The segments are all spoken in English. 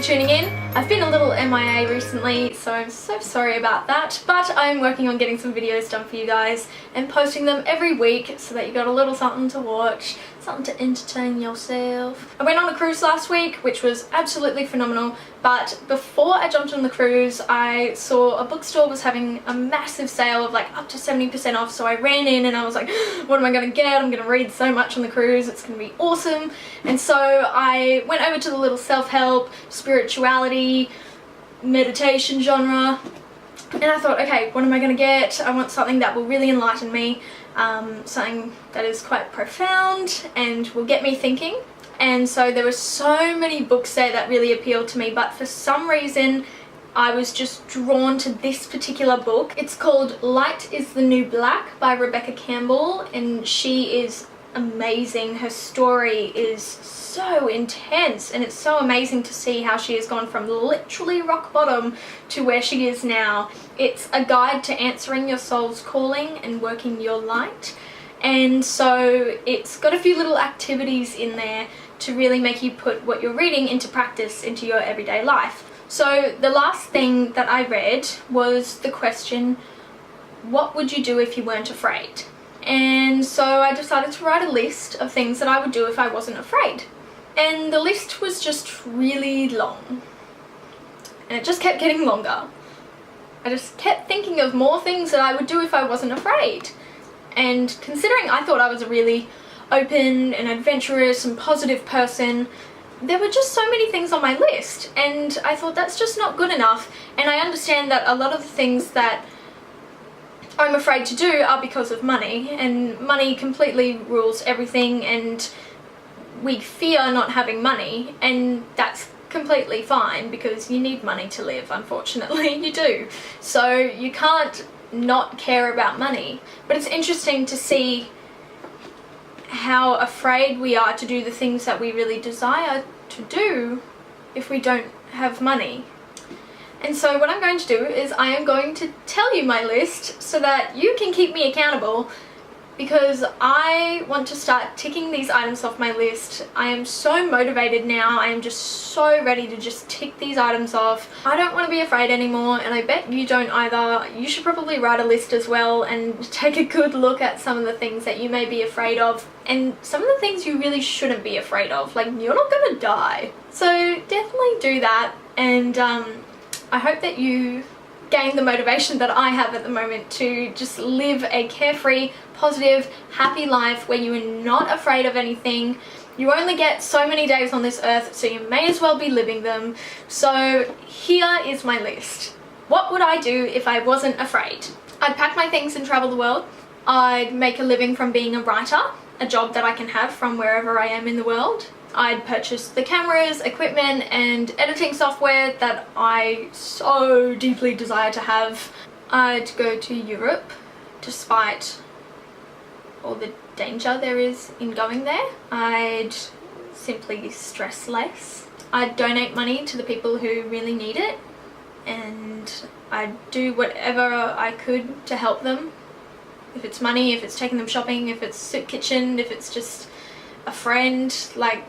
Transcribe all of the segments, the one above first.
tuning in. I've been a little MIA recently, so I'm so sorry about that, but I'm working on getting some videos done for you guys and posting them every week so that you got a little something to watch, something to entertain yourself. I went on a cruise last week, which was absolutely phenomenal, but before I jumped on the cruise, I saw a bookstore was having a massive sale of like up to 70% off, so I ran in and I was like, what am I going to get? I'm going to read so much on the cruise, it's going to be awesome. And so I went over to the little self-help, spirituality, meditation genre, and I thought, okay, what am I going to get? I want something that will really enlighten me, something that is quite profound and will get me thinking. And so there were so many books there that really appealed to me, but for some reason I was just drawn to this particular book. It's called Light is the New Black by Rebecca Campbell, and she is amazing. Her story is so intense, and it's so amazing to see how she has gone from literally rock bottom to where she is now. It's a guide to answering your soul's calling and working your light, and so it's got a few little activities in there to really make you put what you're reading into practice, into your everyday life. So the last thing that I read was the question, what would you do if you weren't afraid? And so I decided to write a list of things that I would do if I wasn't afraid. And the list was just really long. And it just kept getting longer. I just kept thinking of more things that I would do if I wasn't afraid. And considering I thought I was a really open and adventurous and positive person, there were just so many things on my list, and I thought that's just not good enough. And I understand that a lot of the things that I'm afraid to do are because of money, and money completely rules everything, and we fear not having money, and that's completely fine because you need money to live, unfortunately. You do. So you can't not care about money. But it's interesting to see how afraid we are to do the things that we really desire to do if we don't have money. And so what I'm going to do is I am going to tell you my list so that you can keep me accountable, because I want to start ticking these items off my list. I am so motivated now. I am just so ready to just tick these items off. I don't want to be afraid anymore, and I bet you don't either. You should probably write a list as well and take a good look at some of the things that you may be afraid of, and some of the things you really shouldn't be afraid of. Like, you're not gonna die. So definitely do that, and I hope that you gain the motivation that I have at the moment to just live a carefree, positive, happy life where you are not afraid of anything. You only get so many days on this earth, so you may as well be living them. So here is my list. What would I do if I wasn't afraid? I'd pack my things and travel the world. I'd make a living from being a writer, a job that I can have from wherever I am in the world. I'd purchase the cameras, equipment and editing software that I so deeply desire to have. I'd go to Europe, despite all the danger there is in going there. I'd simply stress less. I'd donate money to the people who really need it, and I'd do whatever I could to help them. If it's money, if it's taking them shopping, if it's soup kitchen, if it's just a friend, like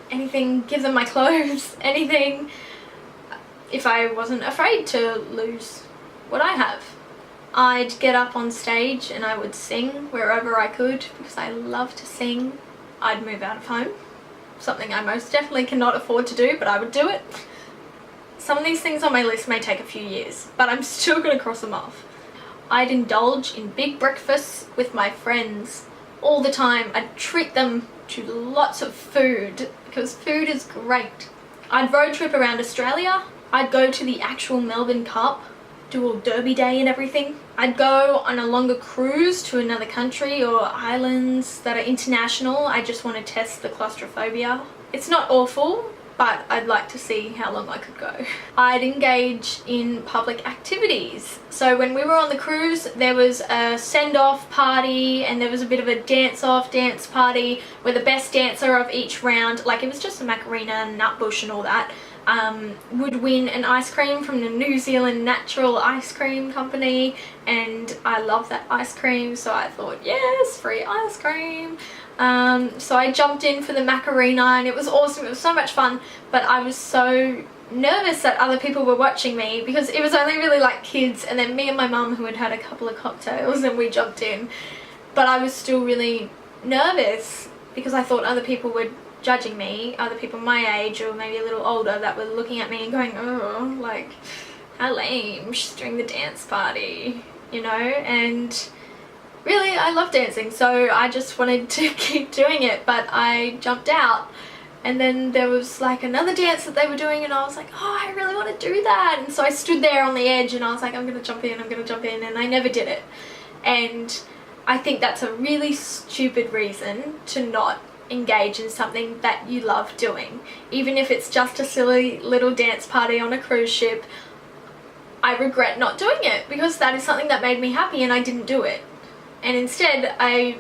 anything, give them my clothes, anything, if I wasn't afraid to lose what I have. I'd get up on stage and I would sing wherever I could, because I love to sing. I'd move out of home, something I most definitely cannot afford to do, but I would do it. Some of these things on my list may take a few years, but I'm still gonna cross them off. I'd indulge in big breakfasts with my friends all the time. I'd treat them to lots of food, because food is great. I'd road trip around Australia. I'd go to the actual Melbourne Cup, do all Derby Day and everything. I'd go on a longer cruise to another country or islands that are international. I just want to test the claustrophobia. It's not awful, but I'd like to see how long I could go. I'd engage in public activities. So when we were on the cruise, there was a send-off party and there was a bit of a dance-off dance party where the best dancer of each round, like it was just a Macarena and Nutbush and all that, would win an ice cream from the New Zealand Natural Ice Cream Company, and I love that ice cream, so I thought, yes, free ice cream. So I jumped in for the Macarena and it was awesome. It was so much fun, but I was so nervous that other people were watching me because it was only really like kids and then me and my mum who had had a couple of cocktails and we jumped in. But I was still really nervous because I thought other people were judging me, other people my age or maybe a little older that were looking at me and going, oh, like, how lame, she's doing the dance party, you know? And really, I love dancing, so I just wanted to keep doing it, but I jumped out. And then there was like another dance that they were doing and I was like, oh, I really want to do that. And so I stood there on the edge and I was like, I'm going to jump in, I'm going to jump in, and I never did it. And I think that's a really stupid reason to not engage in something that you love doing. Even if it's just a silly little dance party on a cruise ship, I regret not doing it because that is something that made me happy and I didn't do it. And instead I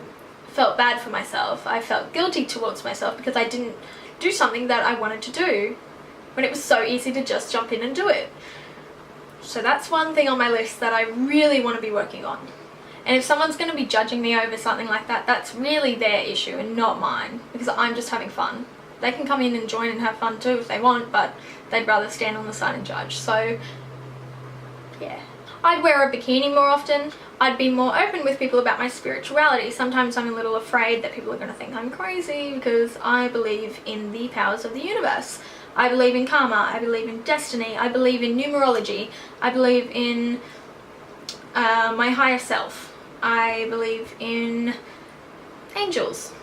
felt bad for myself. I felt guilty towards myself because I didn't do something that I wanted to do when it was so easy to just jump in and do it. So that's one thing on my list that I really want to be working on. And if someone's going to be judging me over something like that, that's really their issue and not mine, because I'm just having fun. They can come in and join and have fun too if they want, but they'd rather stand on the side and judge. So yeah, I'd wear a bikini more often. I'd be more open with people about my spirituality. Sometimes I'm a little afraid that people are going to think I'm crazy because I believe in the powers of the universe. I believe in karma, I believe in destiny, I believe in numerology, I believe in my higher self. I believe in angels,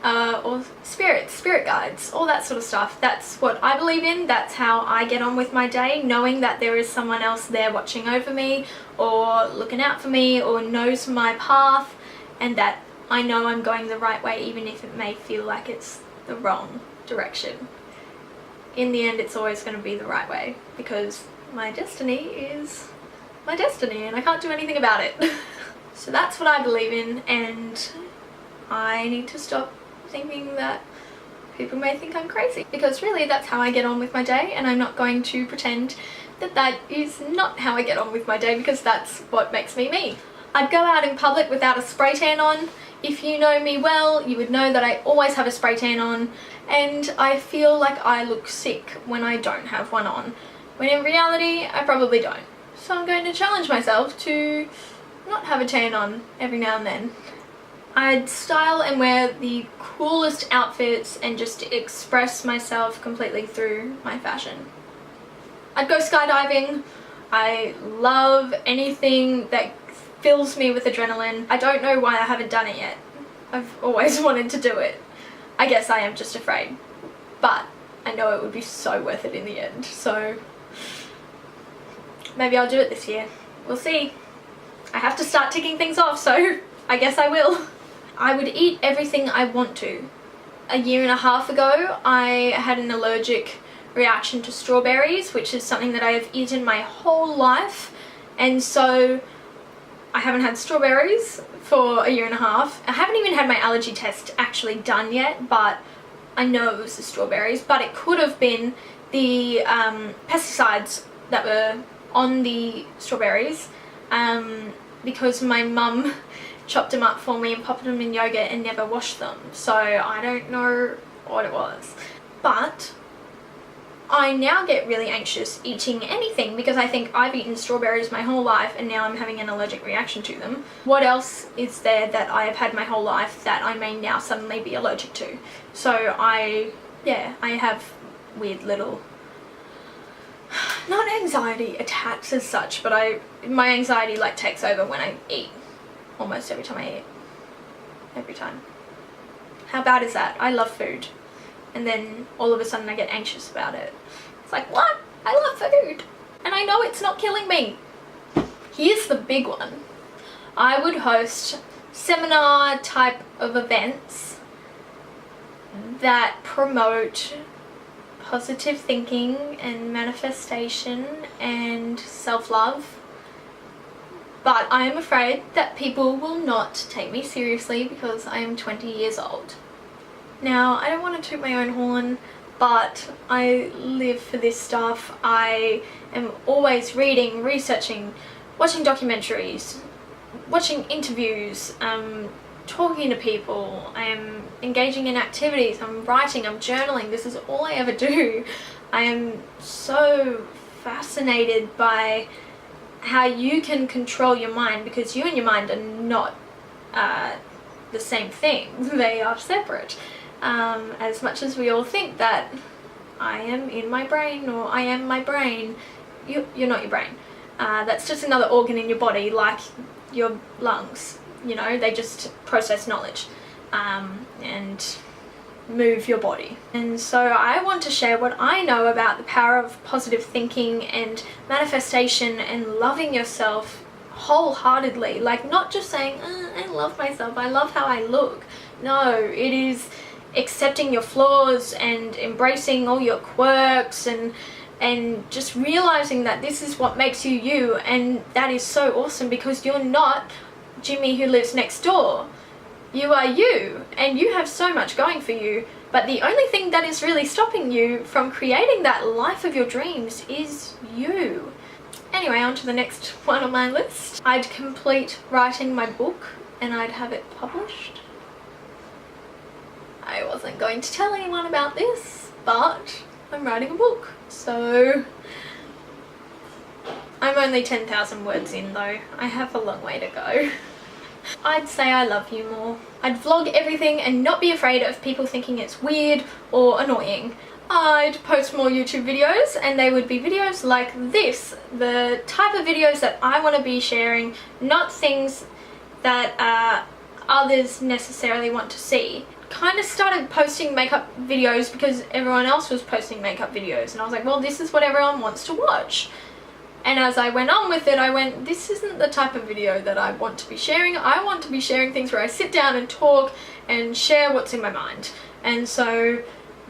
or spirits, spirit guides, all that sort of stuff. That's what I believe in. That's how I get on with my day, knowing that there is someone else there watching over me or looking out for me or knows my path, and that I know I'm going the right way even if it may feel like it's the wrong direction. In the end, it's always going to be the right way because my destiny is my destiny and I can't do anything about it. So that's what I believe in, and I need to stop thinking that people may think I'm crazy, because really that's how I get on with my day, and I'm not going to pretend that that is not how I get on with my day, because that's what makes me me. I'd go out in public without a spray tan on. If you know me well, you would know that I always have a spray tan on, and I feel like I look sick when I don't have one on, when in reality I probably don't. So I'm going to challenge myself to not have a tan on every now and then. I'd style and wear the coolest outfits and just express myself completely through my fashion. I'd go skydiving. I love anything that fills me with adrenaline. I don't know why I haven't done it yet. I've always wanted to do it. I guess I am just afraid, but I know it would be so worth it in the end, so maybe I'll do it this year. We'll see. I have to start ticking things off, so I guess I will. I would eat everything I want to. A year and a half ago, I had an allergic reaction to strawberries, which is something that I have eaten my whole life, and so I haven't had strawberries for a year and a half. I haven't even had my allergy test actually done yet, but I know it was the strawberries, but it could have been the pesticides that were on the strawberries, because my mum chopped them up for me and popped them in yogurt and never washed them, so I don't know what it was. But I now get really anxious eating anything because I think I've eaten strawberries my whole life and now I'm having an allergic reaction to them. What else is there that I have had my whole life that I may now suddenly be allergic to? So I have weird little, not anxiety attacks as such, but my anxiety like takes over when I eat. Almost every time I eat. Every time. How bad is that? I love food. And then all of a sudden I get anxious about it. It's like, what? I love food. And I know it's not killing me. Here's the big one. I would host seminar type of events that promote positive thinking and manifestation and self-love. But I am afraid that people will not take me seriously because I am 20 years old. Now, I don't want to toot my own horn, but I live for this stuff. I am always reading, researching, watching documentaries, watching interviews, talking to people, I am engaging in activities, I'm writing, I'm journaling. This is all I ever do. I am so fascinated by how you can control your mind, because you and your mind are not the same thing. They are separate. As much as we all think that I am in my brain or I am my brain, you're not your brain. That's just another organ in your body, like your lungs. You know, they just process knowledge and move your body. And so I want to share what I know about the power of positive thinking and manifestation and loving yourself wholeheartedly. Like, not just saying, I love myself, I love how I look. No, it is accepting your flaws and embracing all your quirks and just realizing that this is what makes you you. And that is so awesome, because you're not Jimmy who lives next door. You are you, and you have so much going for you, but the only thing that is really stopping you from creating that life of your dreams is you. Anyway, on to the next one on my list. I'd complete writing my book and I'd have it published. I wasn't going to tell anyone about this, but I'm writing a book. So I'm only 10,000 words in though. I have a long way to go. I'd say I love you more. I'd vlog everything and not be afraid of people thinking it's weird or annoying. I'd post more YouTube videos, and they would be videos like this. The type of videos that I want to be sharing, not things that others necessarily want to see. Kind of started posting makeup videos because everyone else was posting makeup videos, and I was like, well, this is what everyone wants to watch. And as I went on with it, I went, this isn't the type of video that I want to be sharing. I want to be sharing things where I sit down and talk and share what's in my mind. And so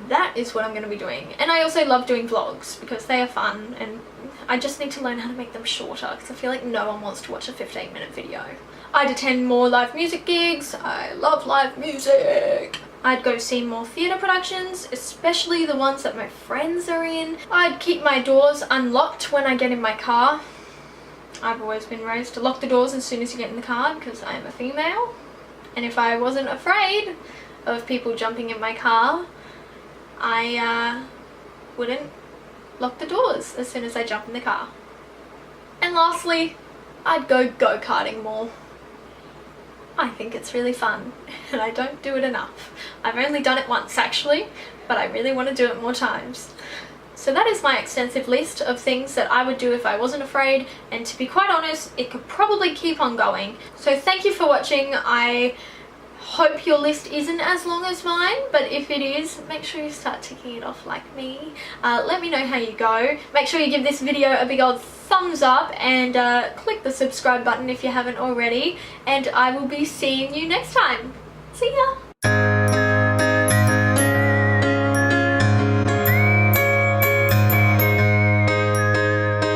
that is what I'm going to be doing. And I also love doing vlogs because they are fun, and I just need to learn how to make them shorter because I feel like no one wants to watch a 15-minute video. I'd attend more live music gigs. I love live music. I'd go see more theatre productions, especially the ones that my friends are in. I'd keep my doors unlocked when I get in my car. I've always been raised to lock the doors as soon as you get in the car because I am a female. And if I wasn't afraid of people jumping in my car, I wouldn't lock the doors as soon as I jump in the car. And lastly, I'd go go-karting more. I think it's really fun and I don't do it enough. I've only done it once actually, but I really want to do it more times. So that is my extensive list of things that I would do if I wasn't afraid, and to be quite honest, it could probably keep on going. So thank you for watching. I hope your list isn't as long as mine, but if it is, make sure you start ticking it off like me. Let me know how you go. Make sure you give this video a big old thumbs up and click the subscribe button if you haven't already, and I will be seeing you next time. See ya!